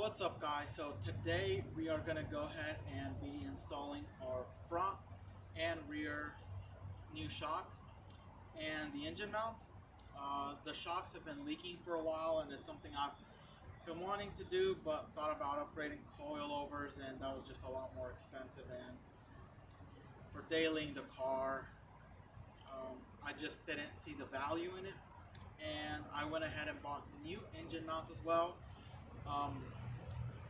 What's up, guys? So today we are going to go ahead and be installing our front and rear new shocks and the engine mounts. The shocks have been leaking for a while, and it's something I've been wanting to do, but thought about upgrading coilovers, and that was just a lot more expensive. And for dailying the car, I just didn't see the value in it, and I went ahead and bought new engine mounts as well.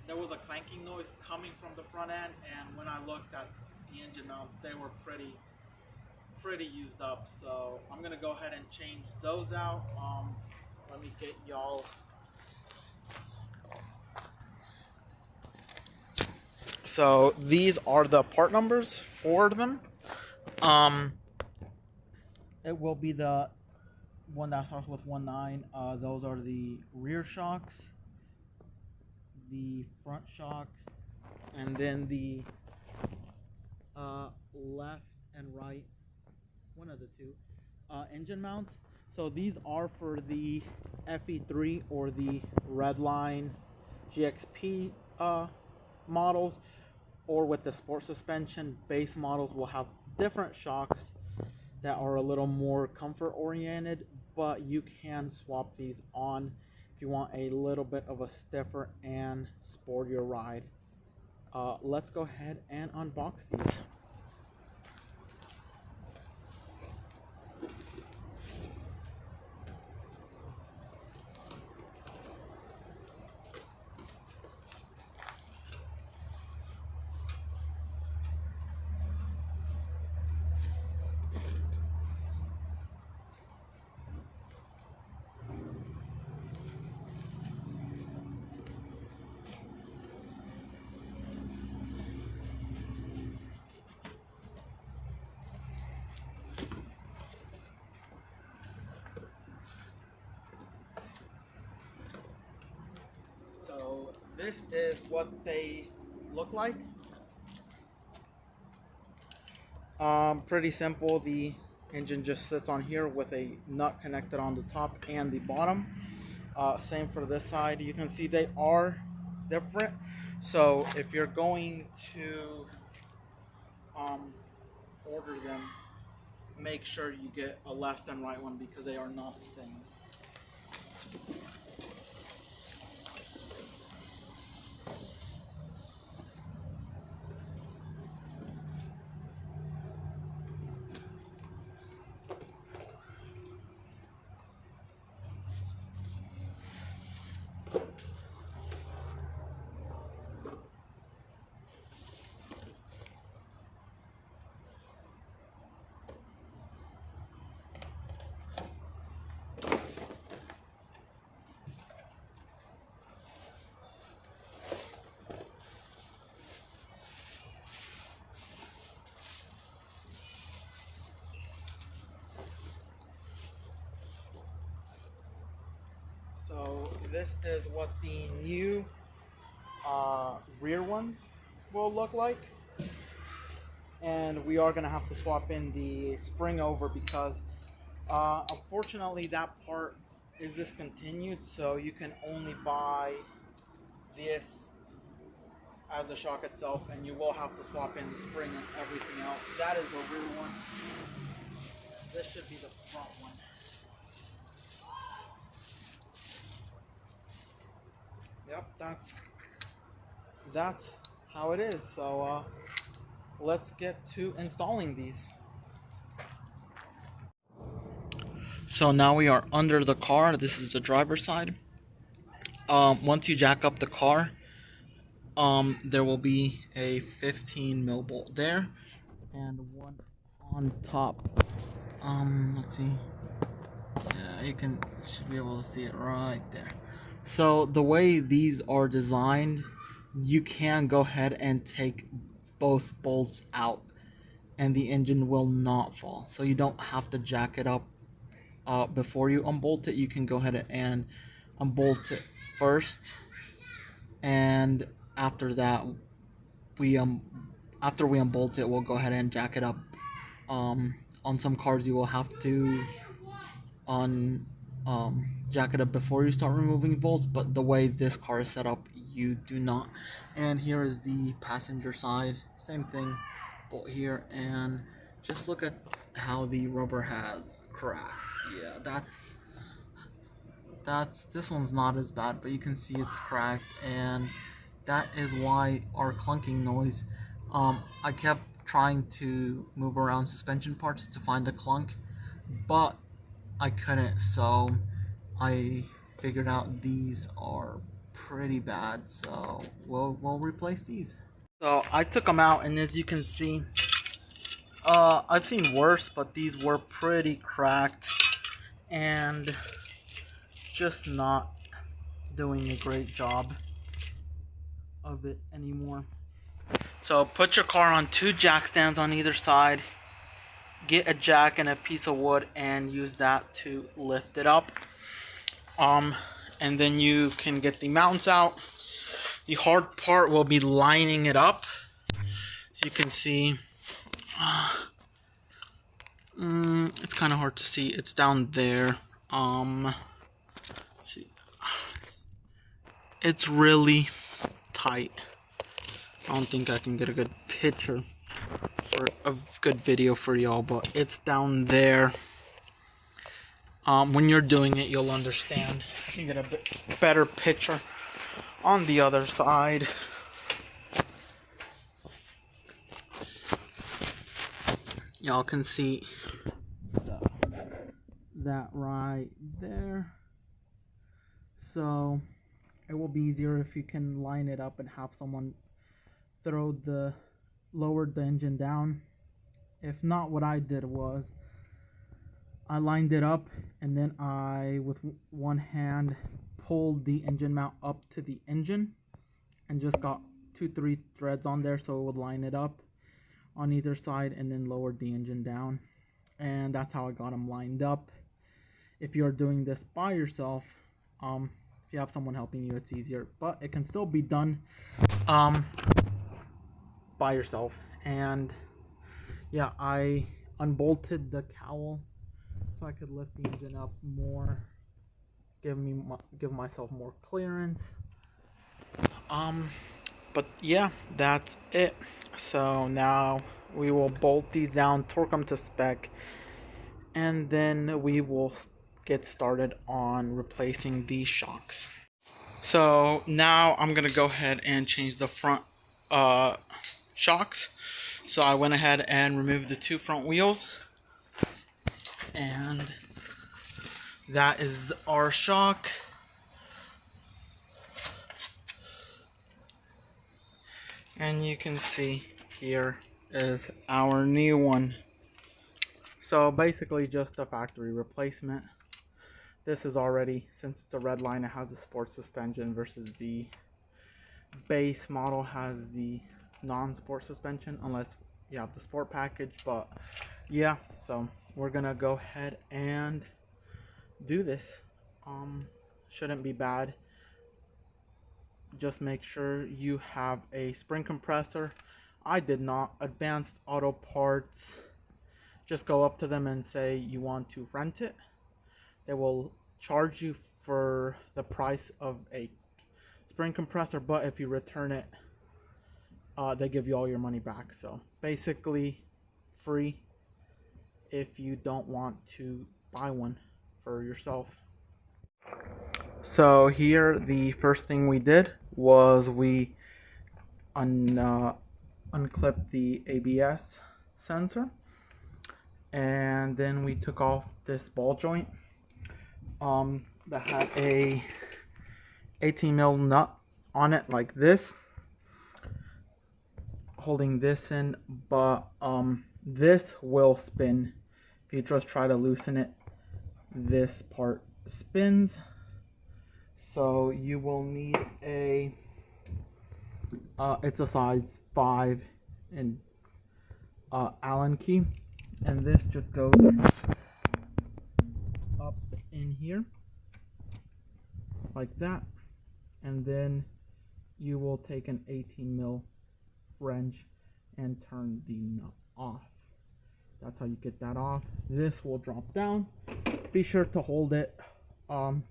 There was a clanking noise coming from the front end, and when I looked at the engine mounts, they were pretty used up. So I'm gonna go ahead and change those out. Let me get y'all. So these are the part numbers for them. It will be the one that starts with 19. Those are the rear shocks, the front shocks, and then the left and right, one of the two, engine mounts. So these are for the FE3 or the redline GXP models, or with the sport suspension base models will have different shocks that are a little more comfort oriented, but you can swap these on if you want a little bit of a stiffer and sportier ride. Let's go ahead and unbox these. So this is what they look like. Pretty simple. The engine just sits on here with a nut connected on the top and the bottom. Same for this side. You can see they are different. So if you're going to order them, make sure you get a left and right one because they are not the same. So this is what the new rear ones will look like, and we are gonna have to swap in the spring over because unfortunately that part is discontinued, so you can only buy this as a shock itself, and you will have to swap in the spring and everything else. That is the rear one. This should be the front one. Yep, that's how it is. So let's get to installing these. So now we are under the car. This is the driver's side. Once you jack up the car, there will be a 15 mil bolt there and one on top. Let's see. Yeah, you should be able to see it right there. So the way these are designed, you can go ahead and take both bolts out and the engine will not fall. So you don't have to jack it up before you unbolt it. You can go ahead and unbolt it first, and after that after we unbolt it, we'll go ahead and jack it up. On some cars you will have to jack it up before you start removing bolts, but the way this car is set up, you do not. And here is the passenger side, same thing, bolt here, and just look at how the rubber has cracked. Yeah, this one's not as bad, but you can see it's cracked, and that is why our clunking noise. I kept trying to move around suspension parts to find the clunk, but I couldn't, so I figured out these are pretty bad, so we'll replace these. So I took them out, and as you can see, I've seen worse, but these were pretty cracked and just not doing a great job of it anymore. So put your car on 2 jack stands on either side, get a jack and a piece of wood, and use that to lift it up. And then you can get the mounts out. The hard part will be lining it up. As you can see, it's kind of hard to see. It's down there. Let's see. It's really tight. I don't think I can get a good picture or a good video for y'all, but it's down there. When you're doing it, you'll understand. I can get a bit better picture on the other side. Y'all can see that right there. So it will be easier if you can line it up and have someone lowered the engine down. If not, what I did was I lined it up, and then I, with one hand, pulled the engine mount up to the engine and just got 2-3 threads on there so it would line it up on either side, and then lowered the engine down. And that's how I got them lined up. If you're doing this by yourself, if you have someone helping you, it's easier, but it can still be done by yourself. And yeah, I unbolted the cowl so I could lift the engine up more, give myself more clearance. But yeah, that's it. So now we will bolt these down, torque them to spec, and then we will get started on replacing these shocks. So now I'm gonna go ahead and change the front shocks. So I went ahead and removed the 2 front wheels, and that is our shock. And you can see here is our new one. So basically just a factory replacement. This is already, since it's a redline, it has a sport suspension versus the base model has the non-sport suspension, unless you have the sport package. But yeah, so we're gonna go ahead and do this. Shouldn't be bad. Just make sure you have a spring compressor. I did not. Advanced Auto Parts, just go up to them and say you want to rent it. They will charge you for the price of a spring compressor, but if you return it, they give you all your money back. So basically free if you don't want to buy one for yourself. So here, the first thing we did was we unclipped the ABS sensor, and then we took off this ball joint that had a 18 mil nut on it like this, holding this in, but this will spin. If you just try to loosen it, this part spins. So you will need a it's a size 5 in Allen key, and this just goes up in here like that, and then you will take an 18 mil wrench and turn the nut off. That's how you get that off. This will drop down. Be sure to hold it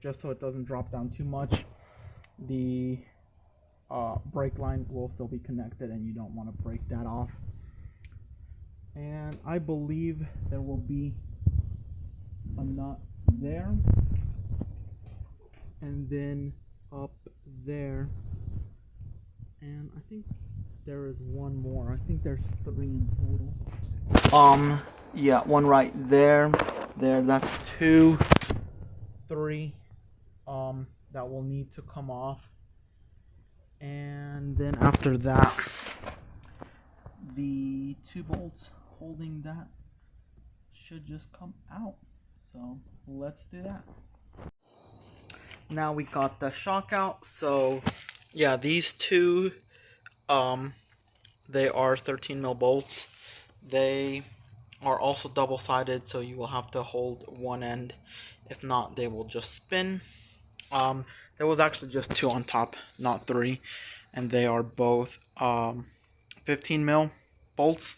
just so it doesn't drop down too much. The brake line will still be connected, and you don't want to break that off. And I believe there will be a nut there, and then up there, and I think there is one more. I think there's 3 in total. Yeah, one right there. That's 2, 3. That will need to come off. And then after that, the 2 bolts holding that should just come out. So let's do that. Now we got the shock out. So yeah, these 2 they are 13 mil bolts. They are also double-sided, so you will have to hold one end. If not, they will just spin. There was actually just 2 on top, not 3, and they are both 15 mil bolts.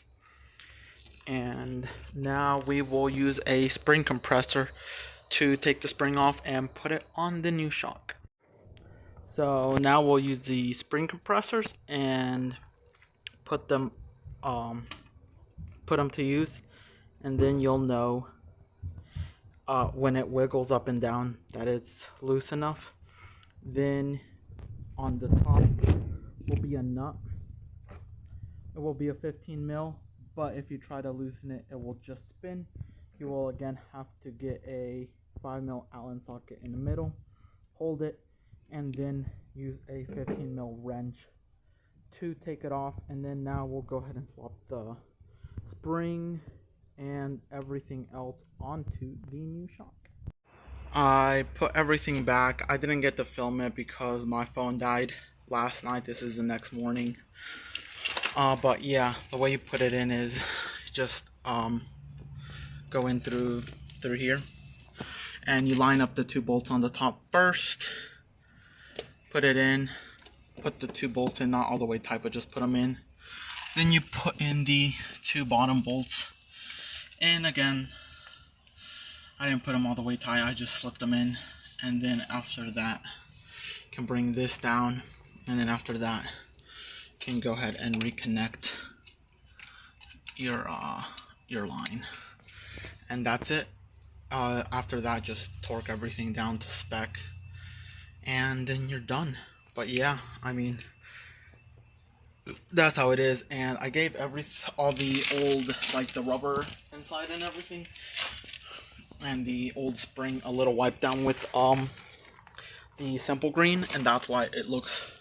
And now we will use a spring compressor to take the spring off and put it on the new shock. So now we'll use the spring compressors and put them to use, and then you'll know when it wiggles up and down that it's loose enough. Then on the top will be a nut. It will be a 15 mil, but if you try to loosen it, it will just spin. You will again have to get a 5 mil Allen socket in the middle, hold it, and then use a 15 mil wrench to take it off. And then now we'll go ahead and swap the spring and everything else onto the new shock. I put everything back. I didn't get to film it because my phone died last night. This is the next morning. But yeah, the way you put it in is just go in through here, and you line up the 2 bolts on the top first, put it in, put the 2 bolts in, not all the way tight, but just put them in. Then you put in the 2 bottom bolts, and again, I didn't put them all the way tight, I just slipped them in. And then after that, you can bring this down, and then after that, you can go ahead and reconnect your line, and that's it. After that, just torque everything down to spec, and then you're done. But yeah, I mean, that's how it is. And I gave all the old, like the rubber inside and everything, and the old spring a little wipe down with the simple green, and that's why it looks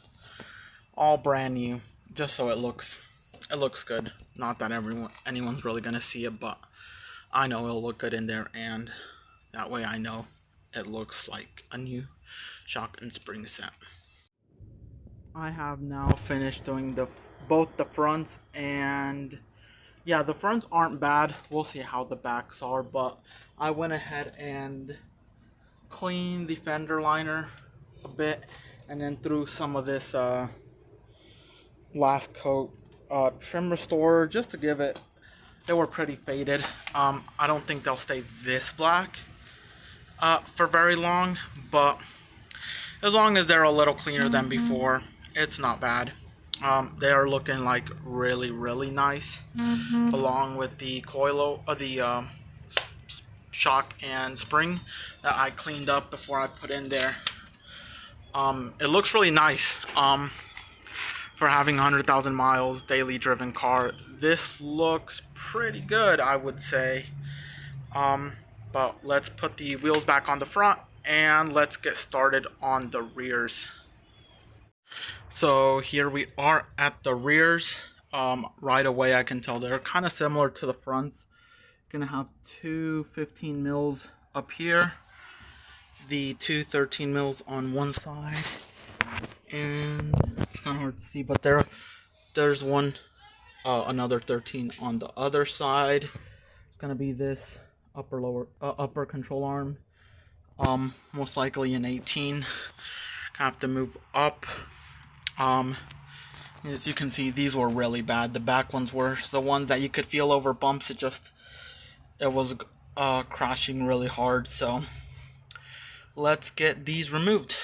all brand new, just so it looks good. Not that anyone's really gonna see it, but I know it'll look good in there, and that way I know it looks like a new shock and spring set. I have now finished doing both the fronts, and yeah, the fronts aren't bad. We'll see how the backs are, but I went ahead and cleaned the fender liner a bit, and then threw some of this last coat trim restorer just to give it. They were pretty faded. I don't think they'll stay this black for very long, but as long as they're a little cleaner than before, it's not bad. They are looking like really nice, along with the the shock and spring that I cleaned up before I put in there. It looks really nice. For having 100,000 miles daily driven car, this looks pretty good, I would say. But let's put the wheels back on the front, and let's get started on the rears. So here we are at the rears. Right away I can tell they're kind of similar to the fronts. Gonna have 2 15 mils up here, the 2 13 mils on one side, and it's kind of hard to see, but there's one another 13 on the other side. It's gonna be this upper control arm, most likely an 18. Have to move up. As you can see, these were really bad. The back ones were the ones that you could feel over bumps. It was crashing really hard. So let's get these removed.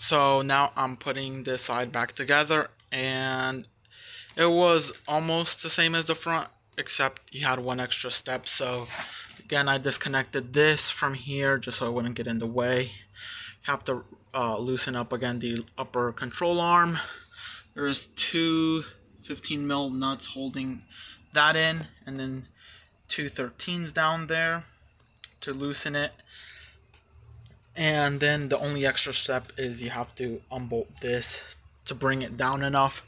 So now I'm putting this side back together, and it was almost the same as the front, except you had one extra step. So again, I disconnected this from here just so it wouldn't get in the way. You have to loosen up again the upper control arm. There's two 15 mil nuts holding that in, and then two 13s down there to loosen it. And then the only extra step is you have to unbolt this to bring it down enough.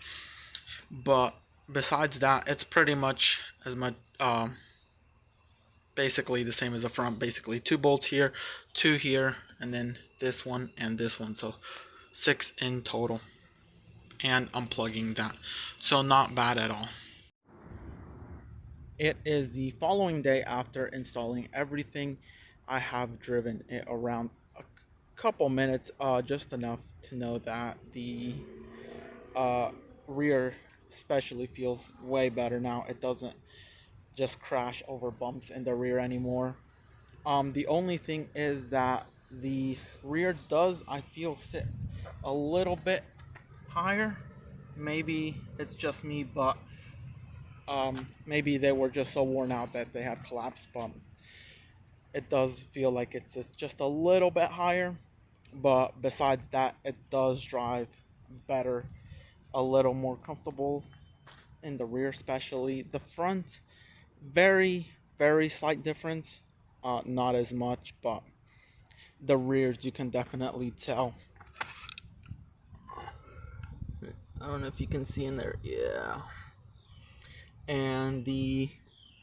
But besides that, it's pretty much as much basically the same as the front. Basically two bolts here, two here, and then this one and this one. So 6 in total. And unplugging that. So not bad at all. It is the following day after installing everything. I have driven it around a couple minutes, just enough to know that the rear especially feels way better now. It doesn't just crash over bumps in the rear anymore. The only thing is that the rear does, I feel, sit a little bit higher. Maybe it's just me, but maybe they were just so worn out that they had collapsed, but it does feel like it's just a little bit higher. But besides that, it does drive better, a little more comfortable in the rear especially. The front, very slight difference, not as much, but the rears you can definitely tell. I don't know if you can see in there, yeah. And the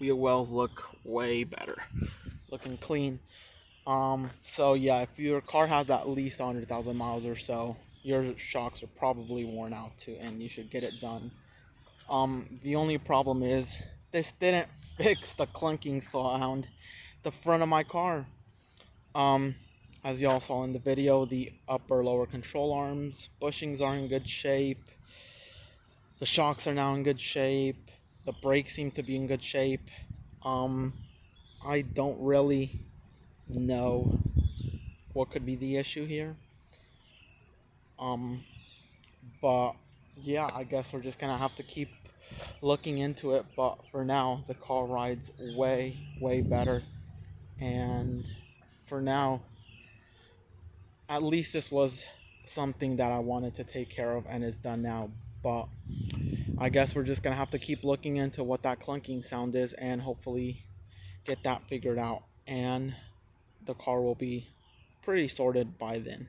wheel wells look way better, looking clean. So yeah, if your car has at least 100,000 miles or so, your shocks are probably worn out too, and you should get it done. The only problem is this didn't fix the clunking sound the front of my car. As y'all saw in the video, the upper lower control arms bushings are in good shape. The shocks are now in good shape. The brakes seem to be in good shape. I don't really know what could be the issue here. But yeah, I guess we're just gonna have to keep looking into it. But for now, the car rides way better. And for now, at least this was something that I wanted to take care of and is done now. But I guess we're just gonna have to keep looking into what that clunking sound is and hopefully get that figured out, and the car will be pretty sorted by then.